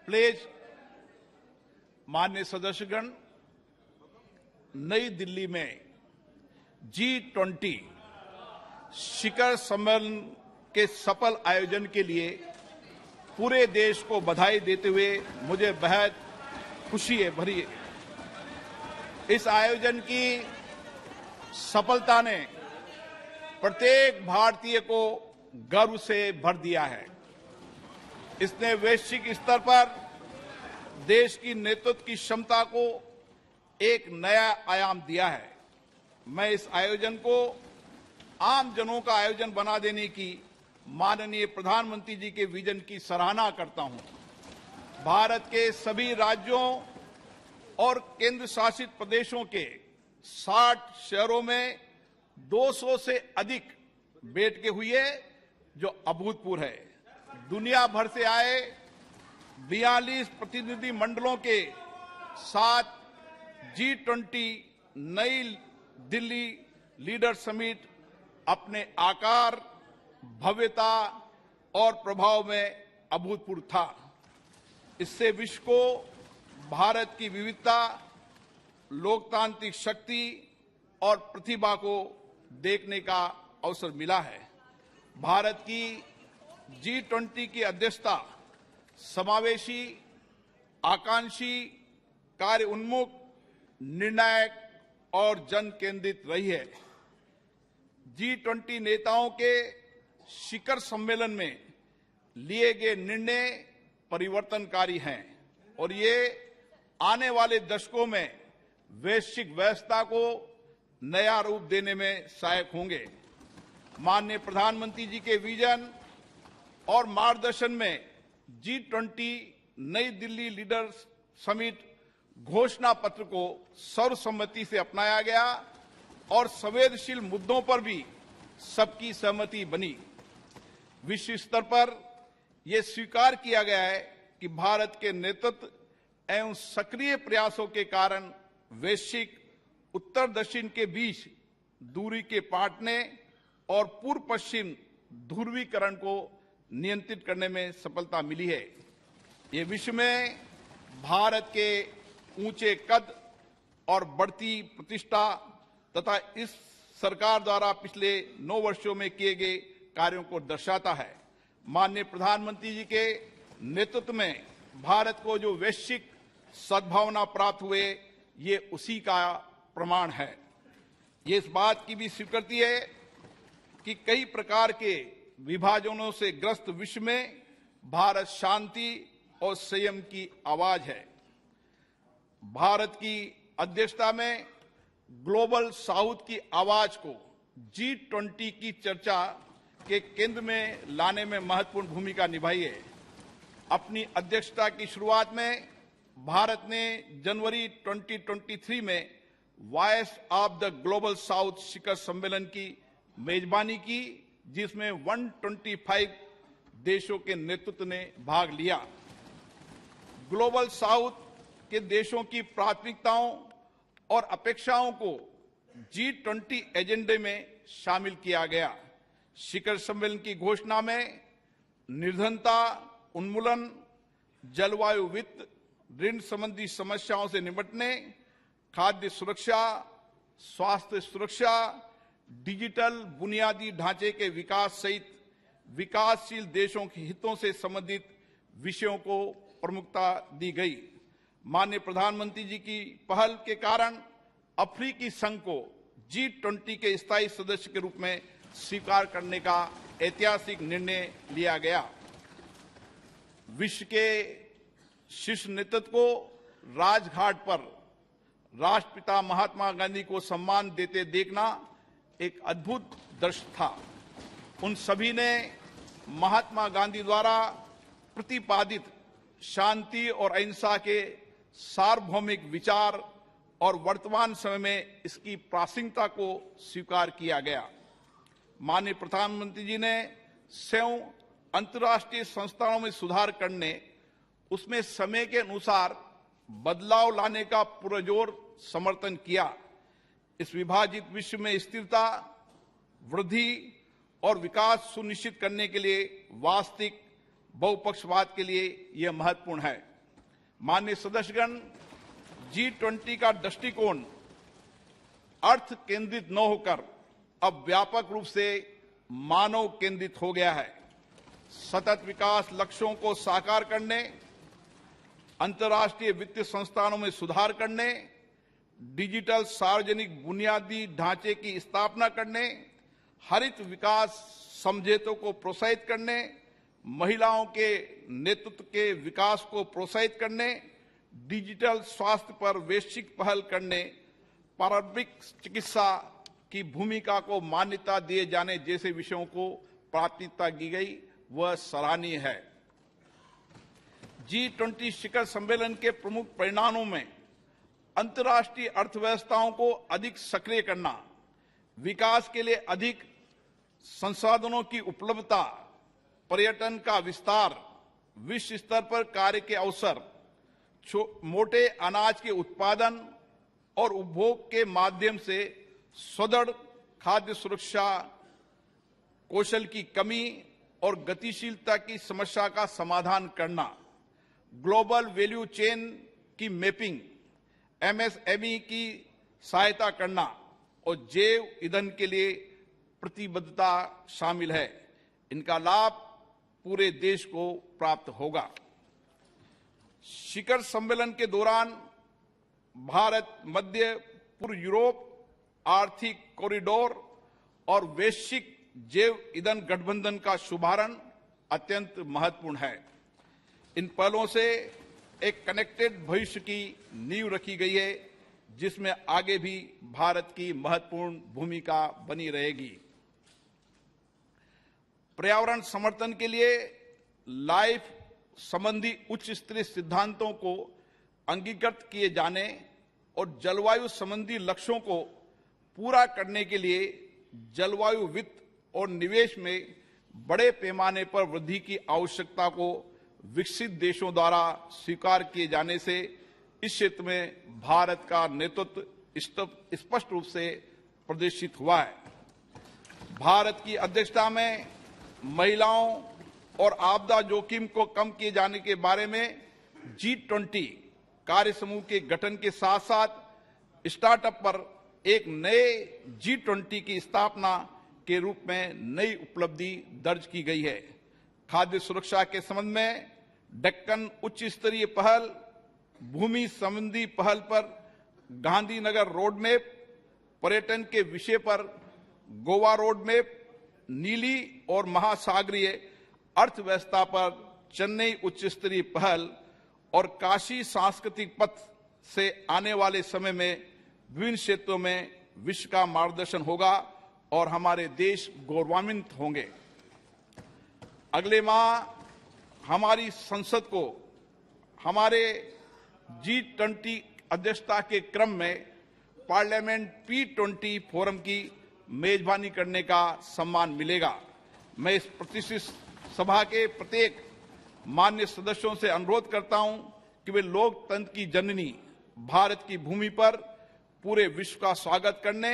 Pledge. माननीय सदस्यगण, नई दिल्ली में G20 शिखर सम्मेलन के सफल आयोजन के लिए पूरे देश को बधाई देते हुए मुझे बेहद खुशी है भरी है। इस आयोजन की सफलता ने प्रत्येक भारतीय को गर्व से भर दिया है। इसने वैश्विक स्तर पर देश की नेतृत्व की क्षमता को एक नया आयाम दिया है। मैं इस आयोजन को आम जनों का आयोजन बना देने की माननीय प्रधानमंत्री जी के विजन की सराहना करता हूं। भारत के सभी राज्यों और केंद्र शासित प्रदेशों के 60 शहरों में 200 से अधिक बैठकें हुई है, जो अभूतपूर्व है। दुनिया भर से आए 42 प्रतिनिधि मंडलों के साथ G20 नई दिल्ली लीडर समिट अपने आकार, भव्यता और प्रभाव में अभूतपूर्व था। इससे विश्व को भारत की विविधता, लोकतांत्रिक शक्ति और प्रतिभा को देखने का अवसर मिला है। भारत की G20 की अध्यक्षता समावेशी, आकांक्षी, कार्य उन्मुख, निर्णायक और जन केंद्रित रही है। G20 नेताओं के शिखर सम्मेलन में लिए गए निर्णय परिवर्तनकारी हैं और ये आने वाले दशकों में वैश्विक व्यवस्था को नया रूप देने में सहायक होंगे। माननीय प्रधानमंत्री जी के विजन और मार्गदर्शन में G20 नई दिल्ली लीडर्स समिट घोषणा पत्र को सर्वसम्मति से अपनाया गया और संवेदनशील मुद्दों पर भी सबकी सहमति बनी। विश्व स्तर पर यह स्वीकार किया गया है कि भारत के नेतृत्व एवं सक्रिय प्रयासों के कारण वैश्विक उत्तर दक्षिण के बीच दूरी के पाटने और पूर्व पश्चिम ध्रुवीकरण को नियंत्रित करने में सफलता मिली है। ये विश्व में भारत के ऊंचे कद और बढ़ती प्रतिष्ठा तथा इस सरकार द्वारा पिछले 9 वर्षों में किए गए कार्यों को दर्शाता है। माननीय प्रधानमंत्री जी के नेतृत्व में भारत को जो वैश्विक सद्भावना प्राप्त हुए, ये उसी का प्रमाण है। ये इस बात की भी स्वीकृति है कि कई प्रकार के विभाजनों से ग्रस्त विश्व में भारत शांति और संयम की आवाज है। भारत की अध्यक्षता में ग्लोबल साउथ की आवाज को G20 की चर्चा के केंद्र में लाने में महत्वपूर्ण भूमिका निभाई है। अपनी अध्यक्षता की शुरुआत में भारत ने जनवरी 2023 में voice of the global south शिखर सम्मेलन की मेजबानी की, जिसमें 125 देशों के नेतृत्व ने भाग लिया। ग्लोबल साउथ के देशों की प्राथमिकताओं और अपेक्षाओं को G20 एजेंडे में शामिल किया गया। शिखर सम्मेलन की घोषणा में निर्धनता उन्मूलन, जलवायु वित्त, ऋण संबंधी समस्याओं से निपटने, खाद्य सुरक्षा, स्वास्थ्य सुरक्षा, डिजिटल बुनियादी ढांचे के विकास सहित विकासशील देशों के हितों से संबंधित विषयों को प्रमुखता दी गई। माननीय प्रधानमंत्री जी की पहल के कारण अफ्रीकी संघ को G20 के स्थायी सदस्य के रूप में स्वीकार करने का ऐतिहासिक निर्णय लिया गया। विश्व के शीर्ष नेतृत्व को राजघाट पर राष्ट्रपिता महात्मा गांधी को सम्मान देते देखना एक अद्भुत दृश्य था। उन सभी ने महात्मा गांधी द्वारा प्रतिपादित शांति और अहिंसा के सार्वभौमिक विचार और वर्तमान समय में इसकी प्रासंगिकता को स्वीकार किया गया। माननीय प्रधानमंत्री जी ने संयुक्त अंतर्राष्ट्रीय संस्थानों में सुधार करने, उसमें समय के अनुसार बदलाव लाने का पुरजोर समर्थन किया। इस विभाजित विश्व में स्थिरता, वृद्धि और विकास सुनिश्चित करने के लिए वास्तविक बहुपक्षवाद के लिए यह महत्वपूर्ण है। माननीय सदस्यगण, G20 का दृष्टिकोण अर्थ केंद्रित न होकर अब व्यापक रूप से मानव केंद्रित हो गया है। सतत विकास लक्ष्यों को साकार करने, अंतर्राष्ट्रीय वित्तीय संस्थानों में सुधार करने, डिजिटल सार्वजनिक बुनियादी ढांचे की स्थापना करने, हरित विकास समझौतों को प्रोत्साहित करने, महिलाओं के नेतृत्व के विकास को प्रोत्साहित करने, डिजिटल स्वास्थ्य पर वैश्विक पहल करने, पारंपरिक चिकित्सा की भूमिका को मान्यता दिए जाने जैसे विषयों को प्राथमिकता दी गई, वह सराहनीय है। G20 शिखर सम्मेलन के प्रमुख परिणामों में अंतर्राष्ट्रीय अर्थव्यवस्थाओं को अधिक सक्रिय करना, विकास के लिए अधिक संसाधनों की उपलब्धता, पर्यटन का विस्तार, विश्व स्तर पर कार्य के अवसर, मोटे अनाज के उत्पादन और उपभोग के माध्यम से सुदृढ़ खाद्य सुरक्षा, कौशल की कमी और गतिशीलता की समस्या का समाधान करना, ग्लोबल वैल्यू चेन की मैपिंग, MSME की सहायता करना और जैव ईंधन के लिए प्रतिबद्धता शामिल है। इनका लाभ पूरे देश को प्राप्त होगा। शिखर सम्मेलन के दौरान भारत मध्य पूर्व यूरोप आर्थिक कॉरिडोर और वैश्विक जैव ईंधन गठबंधन का शुभारंभ अत्यंत महत्वपूर्ण है। इन पहलों से एक कनेक्टेड भविष्य की नींव रखी गई है, जिसमें आगे भी भारत की महत्वपूर्ण भूमिका बनी रहेगी। पर्यावरण समर्थन के लिए लाइफ संबंधी उच्च स्तरीय सिद्धांतों को अंगीकृत किए जाने और जलवायु संबंधी लक्ष्यों को पूरा करने के लिए जलवायु वित्त और निवेश में बड़े पैमाने पर वृद्धि की आवश्यकता को विकसित देशों द्वारा स्वीकार किए जाने से इस क्षेत्र में भारत का नेतृत्व स्पष्ट रूप से प्रदर्शित हुआ है। भारत की अध्यक्षता में महिलाओं और आपदा जोखिम को कम किए जाने के बारे में G20 कार्य समूह के गठन के साथ साथ स्टार्टअप पर एक नए G20 की स्थापना के रूप में नई उपलब्धि दर्ज की गई है। खाद्य सुरक्षा के संबंध में डेक्कन उच्च स्तरीय पहल, भूमि संबंधी पहल पर गांधीनगर रोड मैप, पर्यटन के विषय पर गोवा रोड मैप, नीली और महासागरीय अर्थव्यवस्था पर चेन्नई उच्च स्तरीय पहल और काशी सांस्कृतिक पथ से आने वाले समय में विभिन्न क्षेत्रों में विश्व का मार्गदर्शन होगा और हमारे देश गौरवान्वित होंगे। अगले माह हमारी संसद को हमारे G20 अध्यक्षता के क्रम में पार्लियामेंट P20 फोरम की मेजबानी करने का सम्मान मिलेगा। मैं इस प्रतिष्ठित सभा के प्रत्येक मान्य सदस्यों से अनुरोध करता हूं कि वे लोकतंत्र की जननी भारत की भूमि पर पूरे विश्व का स्वागत करने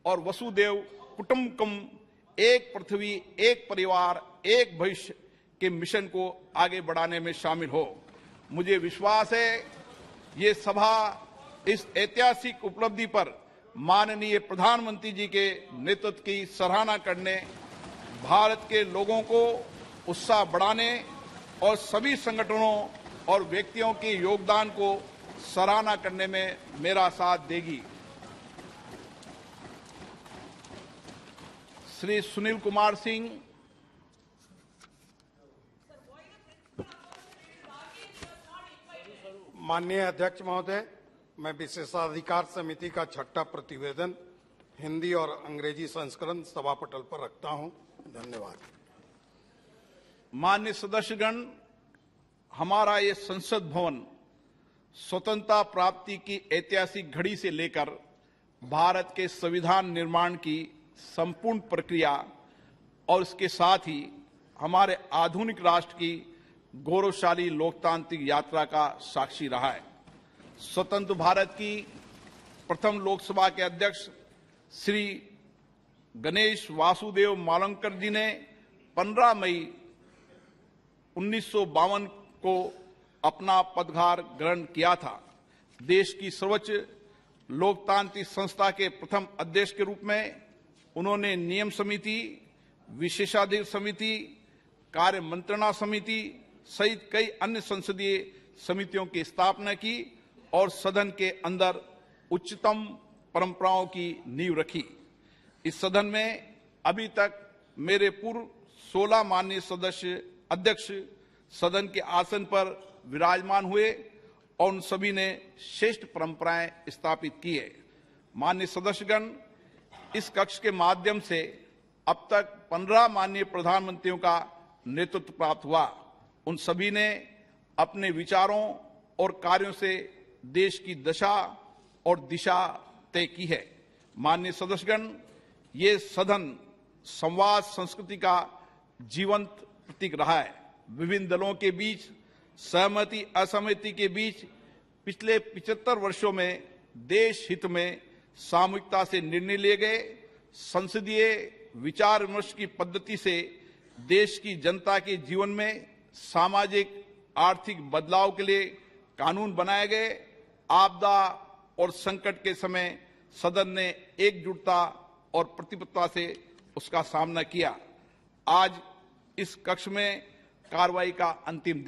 और वसुदेव कुटुंबकम, एक पृथ्वी एक परिवार एक भविष्य के मिशन को आगे बढ़ाने में शामिल हो। मुझे विश्वास है ये सभा इस ऐतिहासिक उपलब्धि पर माननीय प्रधानमंत्री जी के नेतृत्व की सराहना करने, भारत के लोगों को उत्साह बढ़ाने और सभी संगठनों और व्यक्तियों के योगदान को सराहना करने में मेरा साथ देगी। श्री सुनील कुमार सिंह, माननीय अध्यक्ष महोदय, मैं विशेषाधिकार समिति का 6ठा प्रतिवेदन हिंदी और अंग्रेजी संस्करण सभा पटल पर रखता हूं। धन्यवाद। माननीय सदस्यगण, हमारा ये संसद भवन स्वतंत्रता प्राप्ति की ऐतिहासिक घड़ी से लेकर भारत के संविधान निर्माण की संपूर्ण प्रक्रिया और इसके साथ ही हमारे आधुनिक राष्ट्र की गौरवशाली लोकतांत्रिक यात्रा का साक्षी रहा है। स्वतंत्र भारत की प्रथम लोकसभा के अध्यक्ष श्री गणेश वासुदेव मावलंकर जी ने 15 मई 1952 को अपना पदभार ग्रहण किया था। देश की सर्वोच्च लोकतांत्रिक संस्था के प्रथम अध्यक्ष के रूप में उन्होंने नियम समिति, विशेषाधिकार समिति, कार्य मंत्रणा समिति सहित कई अन्य संसदीय समितियों की स्थापना की और सदन के अंदर उच्चतम परंपराओं की नींव रखी। इस सदन में अभी तक मेरे पूर्व 16 माननीय सदस्य अध्यक्ष सदन के आसन पर विराजमान हुए और उन सभी ने श्रेष्ठ परंपराएं स्थापित की है। माननीय सदस्यगण, इस कक्ष के माध्यम से अब तक 15 माननीय प्रधानमंत्रियों का नेतृत्व प्राप्त हुआ। उन सभी ने अपने विचारों और कार्यों से देश की दशा और दिशा तय की है। माननीय सदस्यगण, ये सदन संवाद संस्कृति का जीवंत प्रतीक रहा है। विभिन्न दलों के बीच सहमति असहमति के बीच पिछले 75 वर्षों में देश हित में सामूहिकता से निर्णय लिए गए। संसदीय विचार विमर्श की पद्धति से देश की जनता के जीवन में सामाजिक आर्थिक बदलाव के लिए कानून बनाए गए। आपदा और संकट के समय सदन ने एकजुटता और प्रतिबद्धता से उसका सामना किया। आज इस कक्ष में कार्रवाई का अंतिम